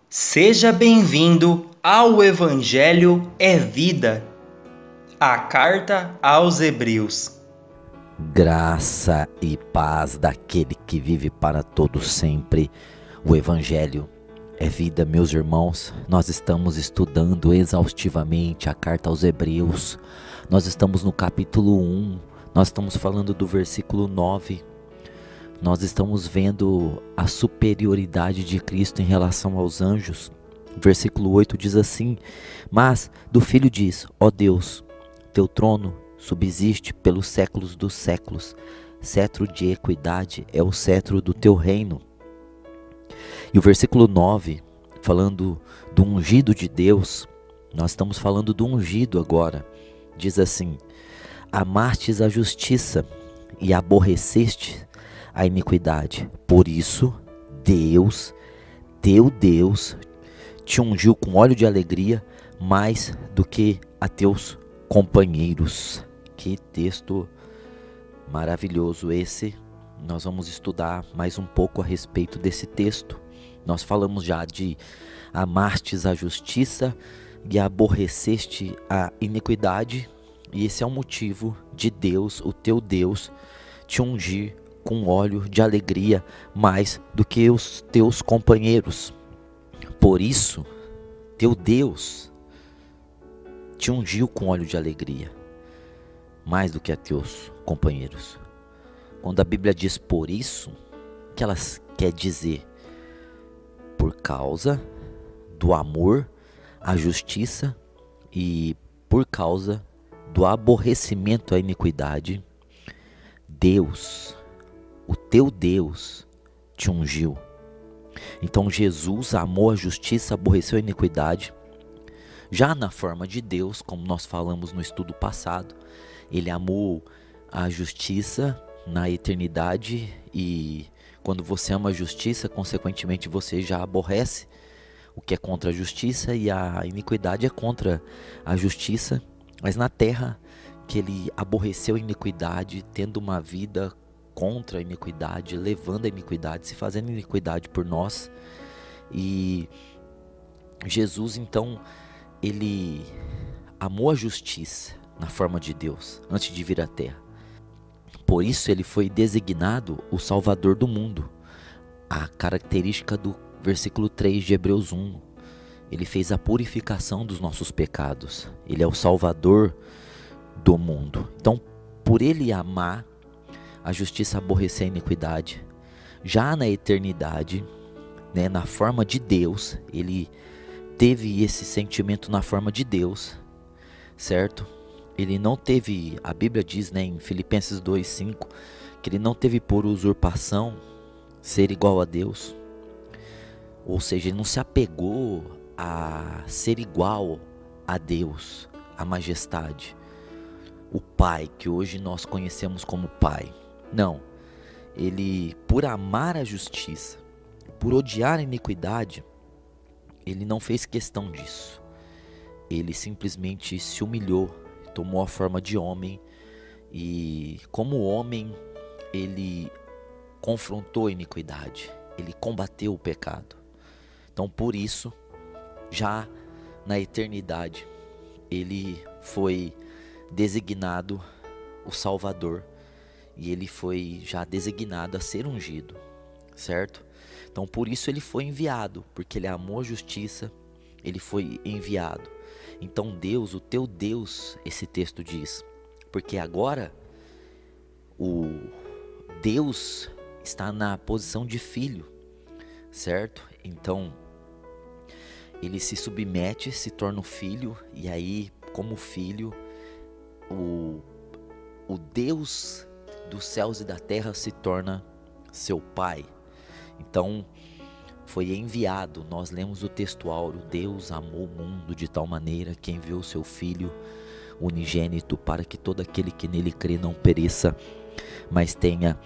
Seja bem-vindo ao Evangelho é Vida, a carta aos Hebreus. Graça e paz daquele que vive para todo sempre. O Evangelho é vida, meus irmãos. Nós estamos estudando exaustivamente a carta aos Hebreus. Nós estamos no capítulo 1. Nós estamos falando do versículo 9. Nós estamos vendo a superioridade de Cristo em relação aos anjos. Versículo 8 diz assim: Mas do Filho diz: Ó Deus, teu trono subsiste pelos séculos dos séculos. Cetro de equidade é o cetro do teu reino. E o versículo 9, falando do ungido de Deus, nós estamos falando do ungido agora. Diz assim: Amastes a justiça e aborreceste a iniquidade. Por isso, Deus, teu Deus, te ungiu com óleo de alegria mais do que a teus companheiros. Que texto maravilhoso esse. Nós vamos estudar mais um pouco a respeito desse texto. Nós falamos já de amastes a justiça e aborreceste a iniquidade, e esse é o motivo de Deus, o teu Deus, te ungir com óleo de alegria mais do que os teus companheiros. Por isso, teu Deus te ungiu com óleo de alegria mais do que a teus companheiros. Quando a Bíblia diz por isso, o que ela quer dizer? Por causa do amor à justiça e por causa do aborrecimento à iniquidade, Deus, o teu Deus, te ungiu. Então Jesus amou a justiça, aborreceu a iniquidade. Já na forma de Deus, como nós falamos no estudo passado, ele amou a justiça na eternidade, e quando você ama a justiça, consequentemente você já aborrece o que é contra a justiça, e a iniquidade é contra a justiça. Mas na terra que ele aborreceu a iniquidade, tendo uma vida contra a iniquidade, levando a iniquidade, se fazendo iniquidade por nós. E Jesus, então, ele amou a justiça na forma de Deus antes de vir à terra. Por isso ele foi designado o Salvador do mundo. A característica do versículo 3 de Hebreus 1. Ele fez a purificação dos nossos pecados. Ele é o Salvador do mundo. Então, por ele amar a justiça, aborrecer a iniquidade, já na eternidade, na forma de Deus, ele teve esse sentimento na forma de Deus, certo? Ele não teve, a Bíblia diz, em Filipenses 2:5, que ele não teve por usurpação ser igual a Deus. Ou seja, ele não se apegou a ser igual a Deus, a majestade, o Pai, que hoje nós conhecemos como Pai. Não, ele, por amar a justiça, por odiar a iniquidade, ele não fez questão disso. Ele simplesmente se humilhou, tomou a forma de homem, e como homem ele confrontou a iniquidade, ele combateu o pecado. Então por isso, já na eternidade, ele foi designado o Salvador, e ele foi já designado a ser ungido, certo? Então por isso ele foi enviado, porque ele amou a justiça, ele foi enviado. Então Deus, o teu Deus, esse texto diz, porque agora o Deus está na posição de filho, certo? Então ele se submete, se torna um filho, e aí como filho, o Deus dos céus e da terra se torna seu pai. Então foi enviado. Nós lemos o texto áureo: Deus amou o mundo de tal maneira que enviou seu Filho unigênito, para que todo aquele que nele crê não pereça, mas tenha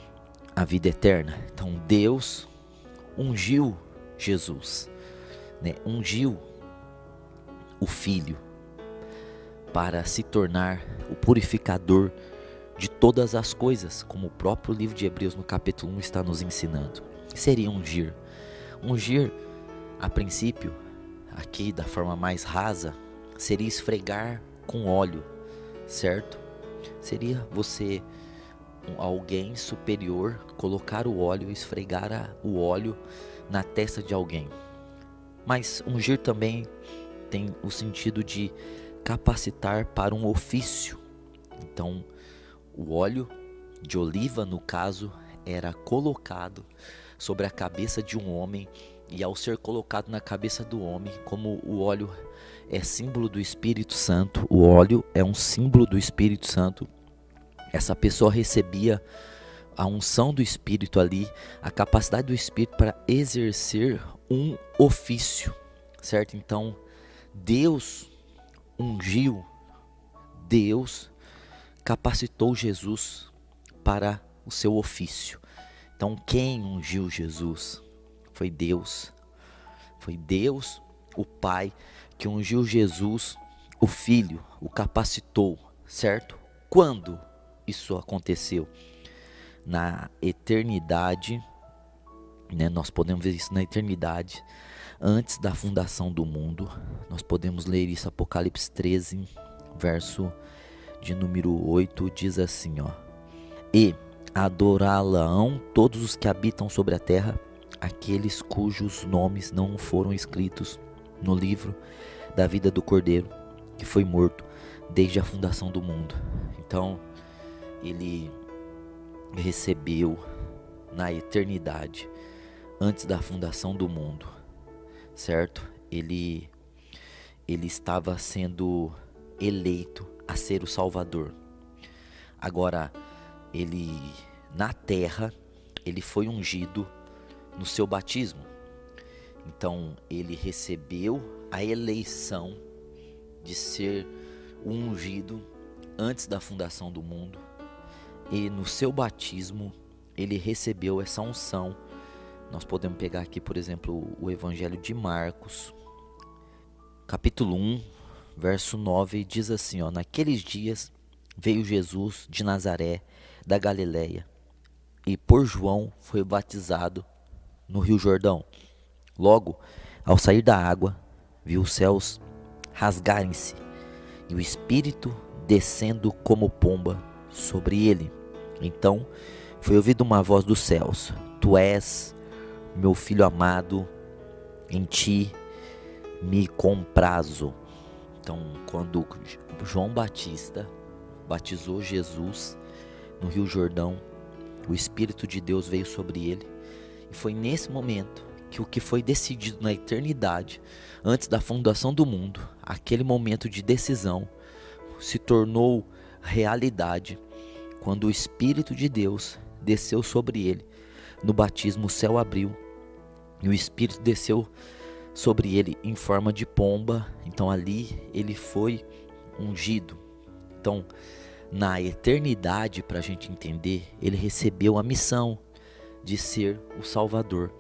a vida eterna. Então Deus ungiu Jesus, ungiu o Filho para se tornar o purificador de todas as coisas, como o próprio livro de Hebreus no capítulo 1 está nos ensinando. O que seria ungir? Ungir A princípio, aqui da forma mais rasa, seria esfregar com óleo, certo? Seria você, alguém superior, colocar o óleo, esfregar o óleo na testa de alguém. Mas ungir também tem o sentido de capacitar para um ofício. Então, o óleo de oliva, no caso, era colocado sobre a cabeça de um homem, e ao ser colocado na cabeça do homem, como o óleo é símbolo do Espírito Santo, o óleo é um símbolo do Espírito Santo, essa pessoa recebia a unção do Espírito ali, a capacidade do Espírito para exercer um ofício, certo? Então, Deus ungiu, Deus capacitou Jesus para o seu ofício. Então, quem ungiu Jesus? Foi Deus. Foi Deus, o Pai, que ungiu Jesus, o Filho, o capacitou, certo? Quando isso aconteceu? Na eternidade, né? Nós podemos ver isso na eternidade, antes da fundação do mundo. Nós podemos ler isso, Apocalipse 13, verso de número 8, diz assim, ó: E adorá-la-ão todos os que habitam sobre a terra, aqueles cujos nomes não foram escritos no livro da vida do Cordeiro, que foi morto desde a fundação do mundo. Então, ele recebeu na eternidade, antes da fundação do mundo, certo? Ele estava sendo eleito a ser o Salvador. Agora, ele na terra, ele foi ungido no seu batismo. Então, ele recebeu a eleição de ser ungido antes da fundação do mundo. E no seu batismo, ele recebeu essa unção. Nós podemos pegar aqui, por exemplo, o Evangelho de Marcos, capítulo 1, verso 9, diz assim, ó: Naqueles dias veio Jesus de Nazaré, da Galileia, e por João foi batizado no Rio Jordão. Logo, ao sair da água, viu os céus rasgarem-se, e o Espírito descendo como pomba sobre ele. Então foi ouvida uma voz dos céus: Tu és meu filho amado, em ti me comprazo. Então, quando João Batista batizou Jesus no Rio Jordão, o Espírito de Deus veio sobre ele, e foi nesse momento que o que foi decidido na eternidade, antes da fundação do mundo, aquele momento de decisão, se tornou realidade, quando o Espírito de Deus desceu sobre ele. No batismo o céu abriu, e o Espírito desceu sobre ele em forma de pomba. Então ali ele foi ungido. Então, na eternidade, para a gente entender, ele recebeu a missão de ser o Salvador.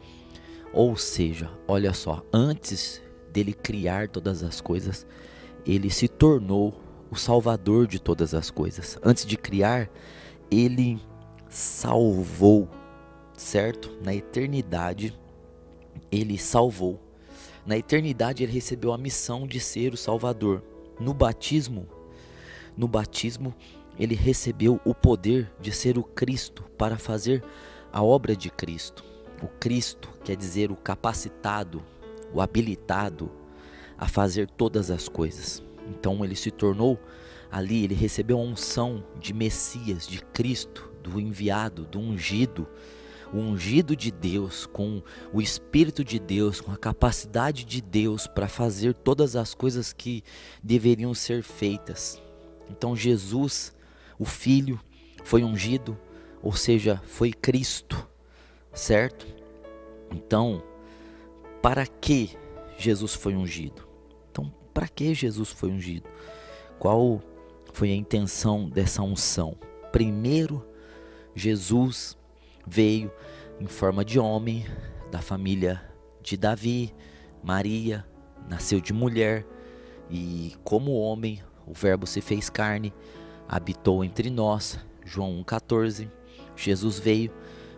Ou seja, olha só, antes dele criar todas as coisas, ele se tornou o Salvador de todas as coisas. Antes de criar, ele salvou, certo? Na eternidade, ele salvou. Na eternidade, ele recebeu a missão de ser o Salvador. No batismo, ele recebeu o poder de ser o Cristo para fazer a obra de Cristo. O Cristo quer dizer o capacitado, o habilitado a fazer todas as coisas. Então ele se tornou ali, ele recebeu a unção de Messias, de Cristo, do enviado, do ungido, o ungido de Deus, com o Espírito de Deus, com a capacidade de Deus para fazer todas as coisas que deveriam ser feitas. Então Jesus, o Filho, foi ungido, ou seja, foi Cristo, certo? Então, para que Jesus foi ungido? Então, para que Jesus foi ungido? Qual foi a intenção dessa unção? Primeiro, Jesus veio em forma de homem, da família de Davi, Maria, nasceu de mulher, e como homem, o Verbo se fez carne, habitou entre nós. João 1,14. Jesus veio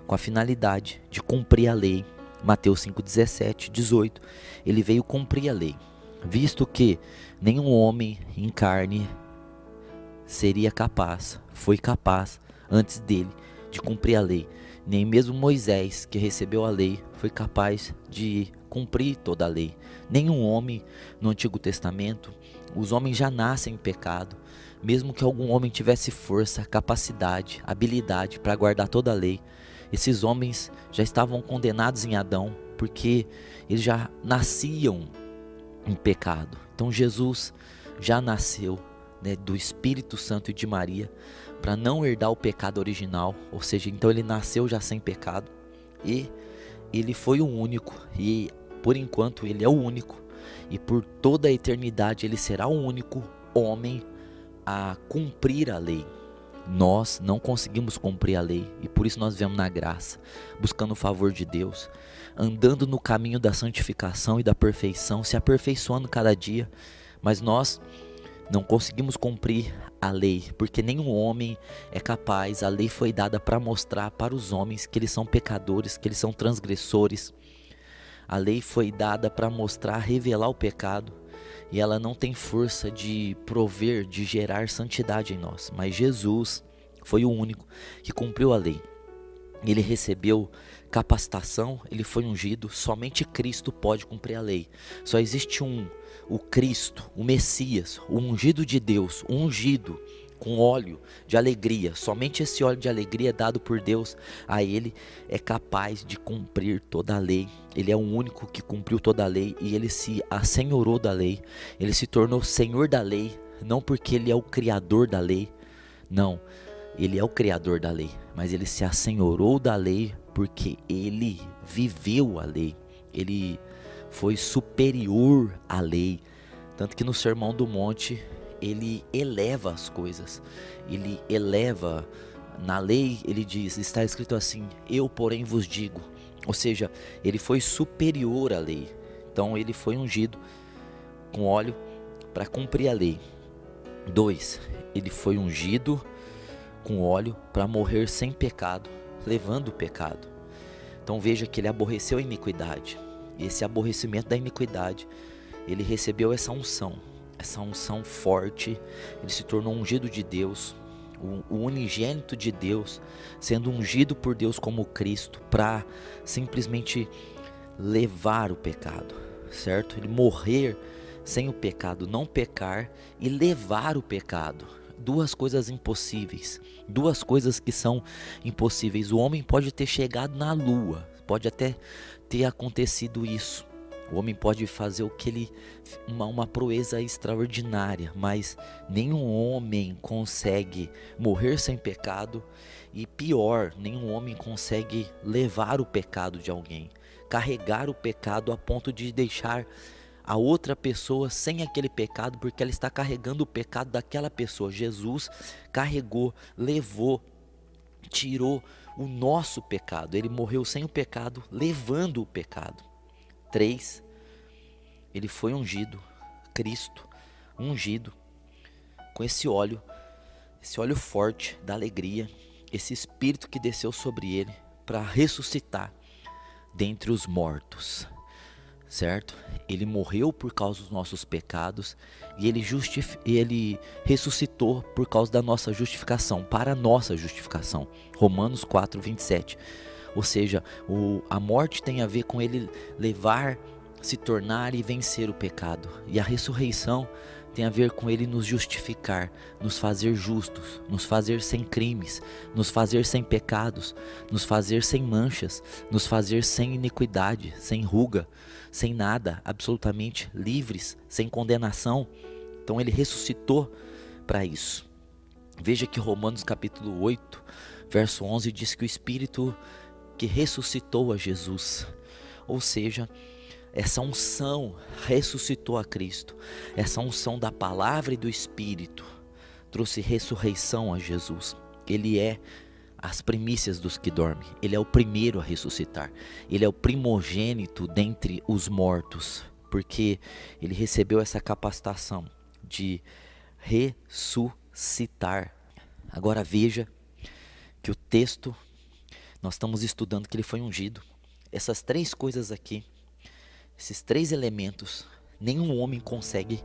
com a finalidade de cumprir a lei, Mateus 5:17, 18, ele veio cumprir a lei, visto que nenhum homem em carne foi capaz antes dele de cumprir a lei. Nem mesmo Moisés, que recebeu a lei, foi capaz de cumprir toda a lei. Nenhum homem no Antigo Testamento, os homens já nascem em pecado. Mesmo que algum homem tivesse força, capacidade, habilidade para guardar toda a lei, esses homens já estavam condenados em Adão, porque eles já nasciam em pecado. Então Jesus já nasceu, do Espírito Santo e de Maria, para não herdar o pecado original, ou seja, então ele nasceu já sem pecado, e ele foi o único, e por enquanto ele é o único, e por toda a eternidade ele será o único homem a cumprir a lei. Nós não conseguimos cumprir a lei, e por isso nós vivemos na graça, buscando o favor de Deus, andando no caminho da santificação e da perfeição, se aperfeiçoando cada dia, mas nós não conseguimos cumprir a lei, porque nenhum homem é capaz. A lei foi dada para mostrar para os homens que eles são pecadores, que eles são transgressores. A lei foi dada para mostrar, revelar o pecado, e ela não tem força de prover, de gerar santidade em nós. Mas Jesus foi o único que cumpriu a lei. Ele recebeu capacitação, ele foi ungido. Somente Cristo pode cumprir a lei. Só existe o Cristo, o Messias, o ungido de Deus, o ungido com óleo de alegria. Somente esse óleo de alegria dado por Deus a ele é capaz de cumprir toda a lei. Ele é o único que cumpriu toda a lei, e ele se assenhorou da lei. Ele se tornou senhor da lei, não porque ele é o criador da lei, não, ele é o criador da lei, mas ele se assenhorou da lei porque ele viveu a lei. Ele foi superior à lei, tanto que no Sermão do Monte ele eleva as coisas, ele eleva. Na lei ele diz, está escrito assim: eu porém vos digo, ou seja, ele foi superior à lei. Então ele foi ungido com óleo para cumprir a lei. 2, ele foi ungido com óleo para morrer sem pecado, levando o pecado. Então veja que ele aborreceu a iniquidade, e esse aborrecimento da iniquidade, ele recebeu essa unção forte. Ele se tornou ungido de Deus, o unigênito de Deus, sendo ungido por Deus como Cristo, para simplesmente levar o pecado, certo? Ele morrer sem o pecado, não pecar, e levar o pecado. Duas coisas impossíveis, duas coisas que são impossíveis. O homem pode ter chegado na lua, pode até ter acontecido isso. O homem pode fazer uma proeza extraordinária, mas nenhum homem consegue morrer sem pecado, e pior, nenhum homem consegue levar o pecado de alguém, carregar o pecado a ponto de deixar a outra pessoa sem aquele pecado, porque ela está carregando o pecado daquela pessoa. Jesus carregou, levou, tirou o nosso pecado. Ele morreu sem o pecado, levando o pecado. 3, ele foi ungido, Cristo ungido com esse óleo forte da alegria, esse Espírito que desceu sobre ele para ressuscitar dentre os mortos, certo? Ele morreu por causa dos nossos pecados, e ele ressuscitou por causa da nossa justificação, para a nossa justificação. Romanos 4:27. Ou seja, a morte tem a ver com ele levar, se tornar e vencer o pecado. E a ressurreição tem a ver com ele nos justificar, nos fazer justos, nos fazer sem crimes, nos fazer sem pecados, nos fazer sem manchas, nos fazer sem iniquidade, sem ruga, sem nada, absolutamente livres, sem condenação. Então ele ressuscitou para isso. Veja que Romanos capítulo 8, verso 11 diz que o Espírito que ressuscitou a Jesus, ou seja, essa unção ressuscitou a Cristo. Essa unção da palavra e do Espírito trouxe ressurreição a Jesus. Ele é as primícias dos que dormem. Ele é o primeiro a ressuscitar. Ele é o primogênito dentre os mortos, porque ele recebeu essa capacitação de ressuscitar. Agora veja que o texto, nós estamos estudando que ele foi ungido. essas três coisas aqui, esses três elementos, nenhum homem consegue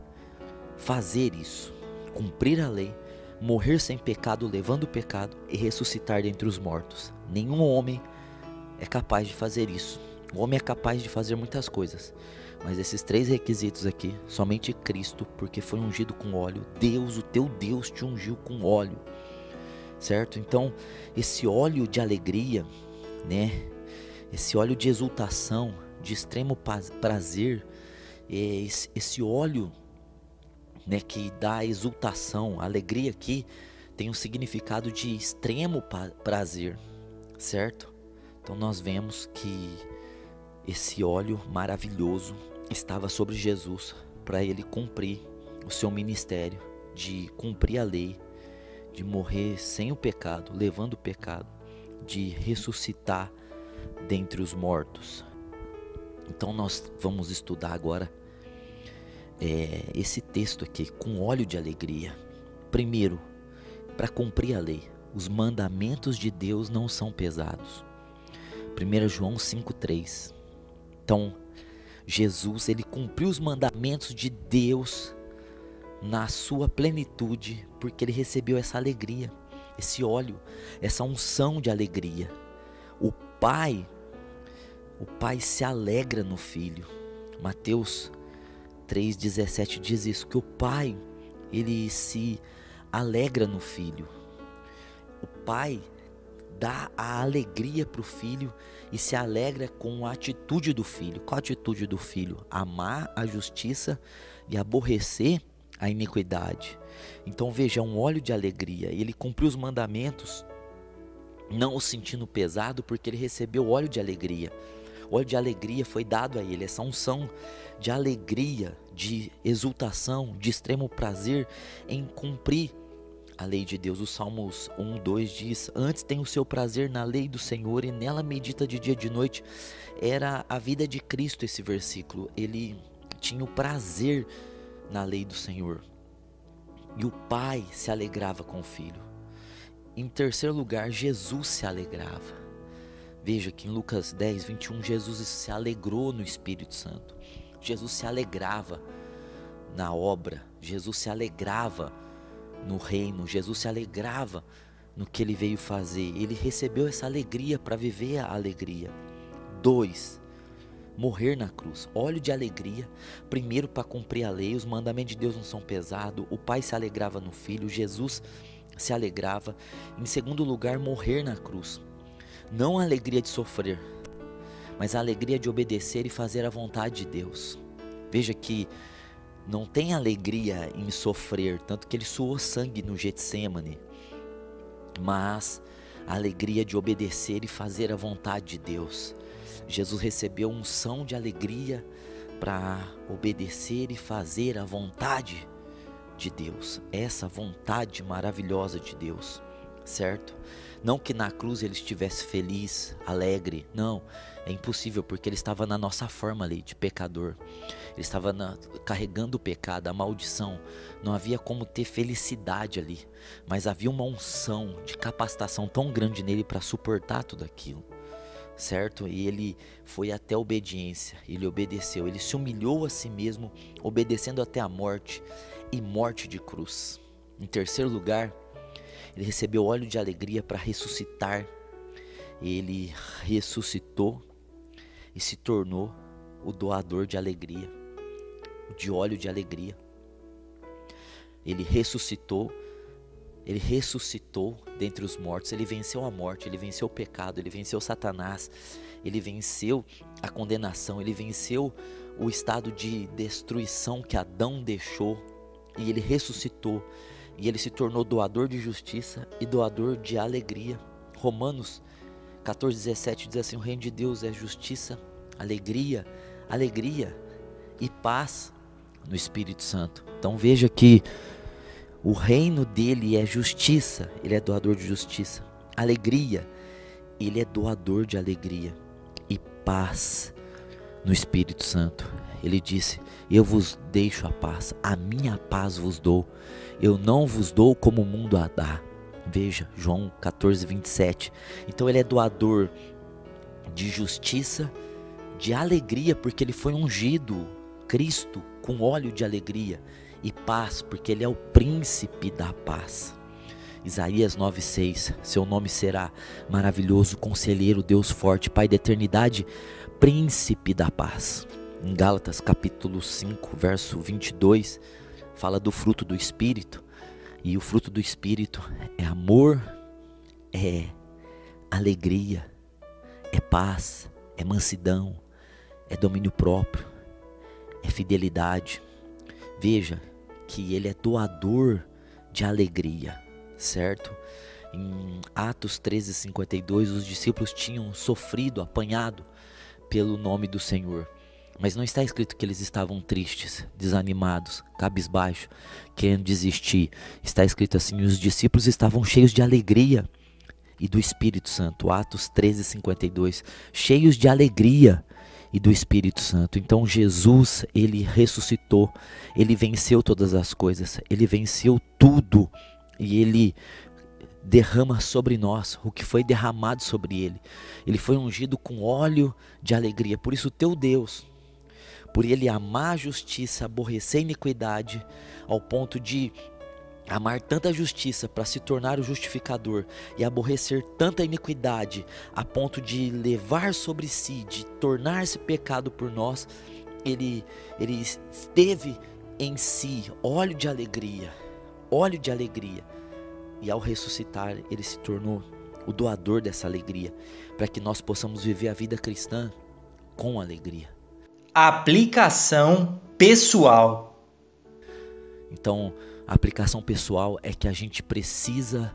fazer isso. Cumprir a lei, morrer sem pecado, levando o pecado e ressuscitar dentre os mortos. Nenhum homem é capaz de fazer isso. O homem é capaz de fazer muitas coisas, mas esses três requisitos aqui, somente Cristo, porque foi ungido com óleo. Deus, o teu Deus, te ungiu com esse certo? Então, esse óleo de alegria, né? Esse óleo de exultação, de extremo prazer, esse óleo, né, que dá exultação, alegria aqui, tem um significado de extremo prazer, certo? Então nós vemos que esse óleo maravilhoso estava sobre Jesus para ele cumprir o seu ministério, de cumprir a lei, de morrer sem o pecado, levando o pecado, de ressuscitar dentre os mortos. Então nós vamos estudar agora esse texto aqui, com óleo de alegria. Primeiro, para cumprir a lei, os mandamentos de Deus não são pesados. 1 João 5,3. Então, Jesus, ele cumpriu os mandamentos de Deus na sua plenitude, porque ele recebeu essa alegria, esse óleo, essa unção de alegria. O Pai se alegra no Filho. Mateus 3,17 diz isso, que o Pai, ele se alegra no Filho. O Pai dá a alegria para o Filho e se alegra com a atitude do Filho. Qual a atitude do Filho? Amar a justiça e aborrecer a iniquidade. Então veja, um óleo de alegria. Ele cumpriu os mandamentos, não o sentindo pesado, porque ele recebeu óleo de alegria. O óleo de alegria foi dado a ele, essa unção de alegria, de exultação, de extremo prazer em cumprir a lei de Deus. O Salmos 1:2 diz: antes tem o seu prazer na lei do Senhor e nela medita de dia e de noite. Era a vida de Cristo esse versículo. Ele tinha o prazer na lei do Senhor. E o Pai se alegrava com o Filho. Em terceiro lugar, Jesus se alegrava. Veja que em Lucas 10:21, Jesus se alegrou no Espírito Santo. Jesus se alegrava na obra. Jesus se alegrava no reino. Jesus se alegrava no que ele veio fazer. Ele recebeu essa alegria para viver a alegria. 2. Morrer na cruz. Óleo de alegria. Primeiro, para cumprir a lei. Os mandamentos de Deus não são pesados. O Pai se alegrava no Filho. Jesus se alegrava. Em segundo lugar, morrer na cruz. Não a alegria de sofrer, mas a alegria de obedecer e fazer a vontade de Deus. Veja que não tem alegria em sofrer, tanto que ele suou sangue no Getsemane, mas a alegria de obedecer e fazer a vontade de Deus. Jesus recebeu unção de alegria para obedecer e fazer a vontade de Deus, essa vontade maravilhosa de Deus, certo? Não que na cruz ele estivesse feliz, alegre, não, é impossível, porque ele estava na nossa forma ali de pecador, ele estava carregando o pecado, a maldição, não havia como ter felicidade ali, mas havia uma unção de capacitação tão grande nele para suportar tudo aquilo, certo? E ele foi até a obediência, ele obedeceu, ele se humilhou a si mesmo, obedecendo até a morte, e morte de cruz. Em terceiro lugar, ele recebeu óleo de alegria para ressuscitar. Ele ressuscitou e se tornou o doador de alegria, de óleo de alegria. Ele ressuscitou dentre os mortos. Ele venceu a morte, ele venceu o pecado, ele venceu Satanás, ele venceu a condenação, ele venceu o estado de destruição que Adão deixou, e ele ressuscitou. E ele se tornou doador de justiça e doador de alegria. Romanos 14:17 diz assim: o reino de Deus é justiça, alegria e paz no Espírito Santo. Então veja que o reino dele é justiça, ele é doador de justiça, alegria, ele é doador de alegria e paz no Espírito Santo. Ele disse: eu vos deixo a paz, a minha paz vos dou, eu não vos dou como o mundo a dá. Veja, João 14:27. Então ele é doador de justiça, de alegria, porque ele foi ungido, Cristo, com óleo de alegria, e paz, porque ele é o príncipe da paz. Isaías 9:6, seu nome será maravilhoso, conselheiro, Deus forte, Pai da eternidade, príncipe da paz. Em Gálatas capítulo 5, verso 22, fala do fruto do Espírito, e o fruto do Espírito é amor, é alegria, é paz, é mansidão, é domínio próprio, é fidelidade. Veja que ele é doador de alegria, certo? Em Atos 13:52, os discípulos tinham sofrido, apanhado pelo nome do Senhor. Mas não está escrito que eles estavam tristes, desanimados, cabisbaixo, querendo desistir. Está escrito assim: os discípulos estavam cheios de alegria e do Espírito Santo. Atos 13:52, cheios de alegria e do Espírito Santo. Então Jesus, ele ressuscitou, ele venceu todas as coisas, ele venceu tudo, e ele derrama sobre nós o que foi derramado sobre ele. Ele foi ungido com óleo de alegria. Por isso teu Deus, por ele amar a justiça, aborrecer a iniquidade, ao ponto de amar tanta justiça para se tornar o justificador, e aborrecer tanta iniquidade a ponto de levar sobre si, de tornar-se pecado por nós, ele teve em si óleo de alegria, e ao ressuscitar ele se tornou o doador dessa alegria, para que nós possamos viver a vida cristã com alegria. Aplicação pessoal. Então, a aplicação pessoal é que a gente precisa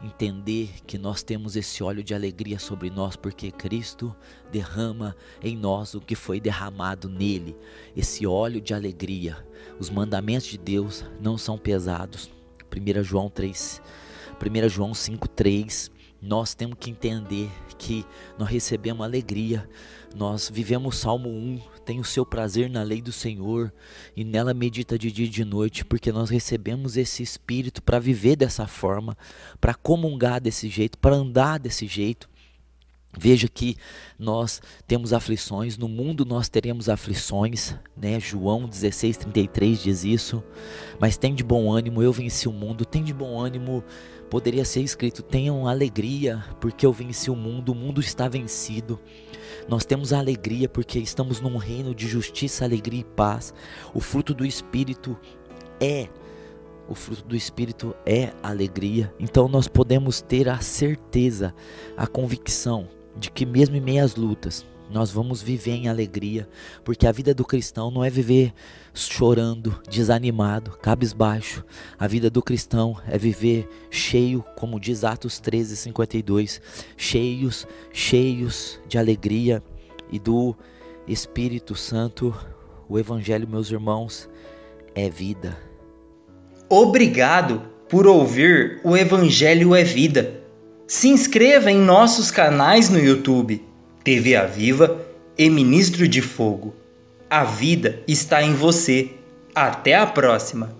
entender que nós temos esse óleo de alegria sobre nós, porque Cristo derrama em nós o que foi derramado nele, esse óleo de alegria. Os mandamentos de Deus não são pesados. 1 João 5:3, nós temos que entender que nós recebemos alegria. Nós vivemos o Salmo 1, tem o seu prazer na lei do Senhor, e nela medita de dia e de noite, porque nós recebemos esse Espírito para viver dessa forma, para comungar desse jeito, para andar desse jeito. Veja que nós temos aflições, no mundo nós teremos aflições, né? João 16:33 diz isso, mas tem de bom ânimo, eu venci o mundo. Tem de bom ânimo, poderia ser escrito, tenham alegria, porque eu venci o mundo está vencido. Nós temos alegria porque estamos num reino de justiça, alegria e paz. O fruto do Espírito é alegria. Então nós podemos ter a certeza, a convicção de que mesmo em meio às lutas, nós vamos viver em alegria, porque a vida do cristão não é viver chorando, desanimado, cabisbaixo. A vida do cristão é viver cheio, como diz Atos 13:52, cheios de alegria e do Espírito Santo. O Evangelho, meus irmãos, é vida. Obrigado por ouvir o Evangelho é Vida. Se inscreva em nossos canais no YouTube, TV Aviva e Ministro de Fogo. A vida está em você. Até a próxima!